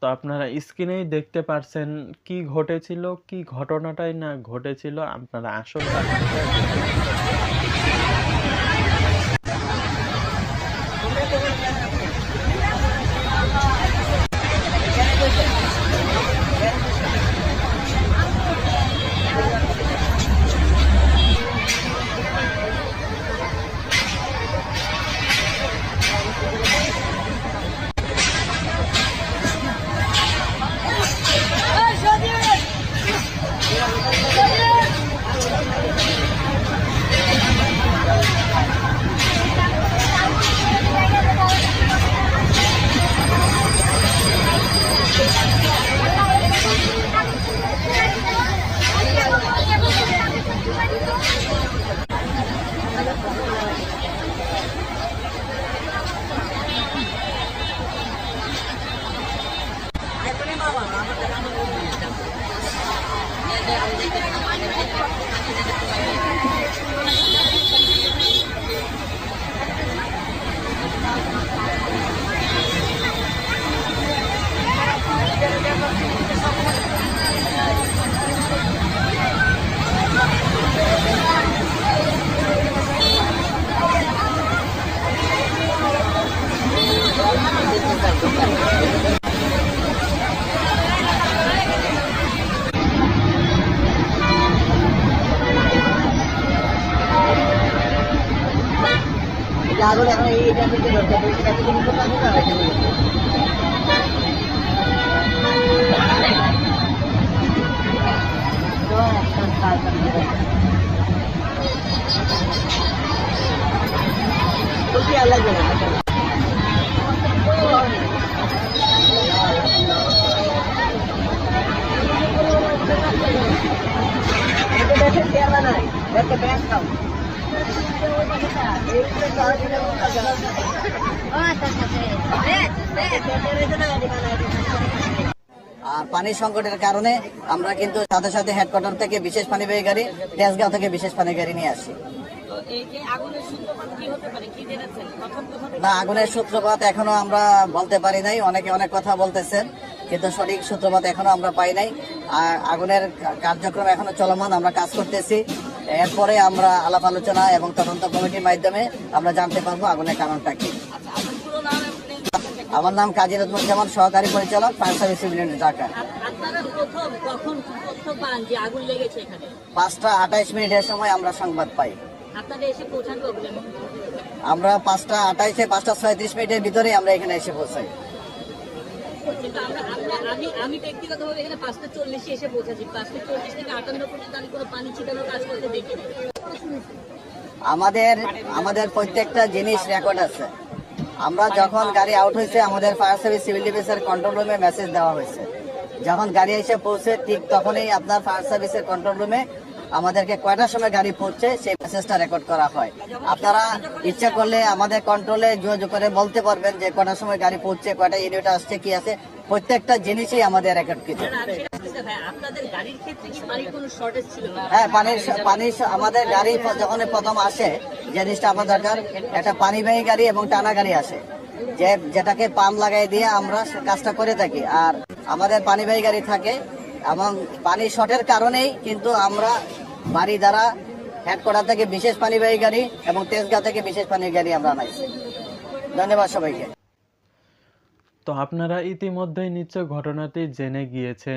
তো আপনারা স্ক্রিনেই দেখতে পারছেন কি ঘটেছিল, কি ঘটনাটাই না ঘটেছিল। আপনারা আসল কাহিনীটা দেখে নিন। আগুন এখন এইটা থেকে দরকার সেটা থেকে নিতে পারবে না আল্লাহ নাই একটা ব্যাংক খাও আর পানির সংকটের কারণে আমরা কিন্তু সাথে সাথে হেডকোয়ার্টার থেকে বিশেষ পানিবাহী গাড়ি, তেজগাঁও থেকে বিশেষ পানি গাড়ি নিয়ে আসি। না, আগুনের সূত্রপাত এখনো আমরা বলতে পারি নাই। অনেকে অনেক কথা বলতেছেন, কিন্তু সঠিক সূত্রপাত এখনো আমরা পাই নাই। আর আগুনের কার্যক্রম এখনো চলমান, আমরা কাজ করতেছি। এরপরে আমরা আলাপ আলোচনা এবং তদন্ত কমিটির মাধ্যমে আমরা জানতে পারবো আগুনের কারণটা কি। আমার নাম কাজী রহমান, সহকারী পরিচালক, ফায়ার সার্ভিস ইউনিট ঢাকা। 5:28 সময় আমরা সংবাদ পাই। আমরা 5:28 5:36 ভিতরে আমরা এখানে এসে পৌঁছাই। আমি ব্যক্তিগতভাবে এখানে 5:40 এসে পৌঁছাচ্ছি। 5:40 থেকে 58 পর্যন্ত আমি কোনো পানি ছিটানোর কাজ করতে দেখিনি। আমাদের প্রত্যেকটা জিনিস রেকর্ড আছে। আমরা যখন গাড়ি আউট হয়েছে আমাদের ফায়ার সার্ভিস সিভিল ডিফেন্সের কন্ট্রোল রুমে মেসেজ দেওয়া হয়েছে। যখন গাড়ি এসে পৌঁছে ঠিক তখনই আপনার ফায়ার সার্ভিসের কন্ট্রোল রুমে আমাদেরকে কয়টার সময় গাড়ি পৌঁছে সেই মেসেজটা রেকর্ড করা হয়। আপনারা ইচ্ছা করলে আমাদের কন্ট্রোলে যোগাযোগ করে বলতে পারবেন যে কয়টার সময় গাড়ি পৌঁছে, কয়টা ইউনিট আসছে, কি আছে, প্রত্যেকটা জিনিসই আমাদের রেকর্ড কৃত। হ্যাঁ, পানি আমাদের গাড়ি যখন প্রথম আসে জিনিসটা আমার দরকার একটা পানিবাহী গাড়ি এবং টানা গাড়ি আসে, যেটাকে পাম্প লাগাই দিয়ে আমরা কাজটা করে থাকি। আর আমাদের পানিবাহী গাড়ি থাকে এবং পানি শর্টের কারণেই কিন্তু আমরা বাড়ি দ্বারা হেডকোয়ার্টার থেকে বিশেষ পানিবাহী গাড়ি এবং তেজগাঁও থেকে বিশেষ পানির গাড়ি আমরা আনাইছি। ধন্যবাদ সবাইকে। তো আপনারা ইতিমধ্যেই নিশ্চয় ঘটনাটি জেনে গিয়েছেন।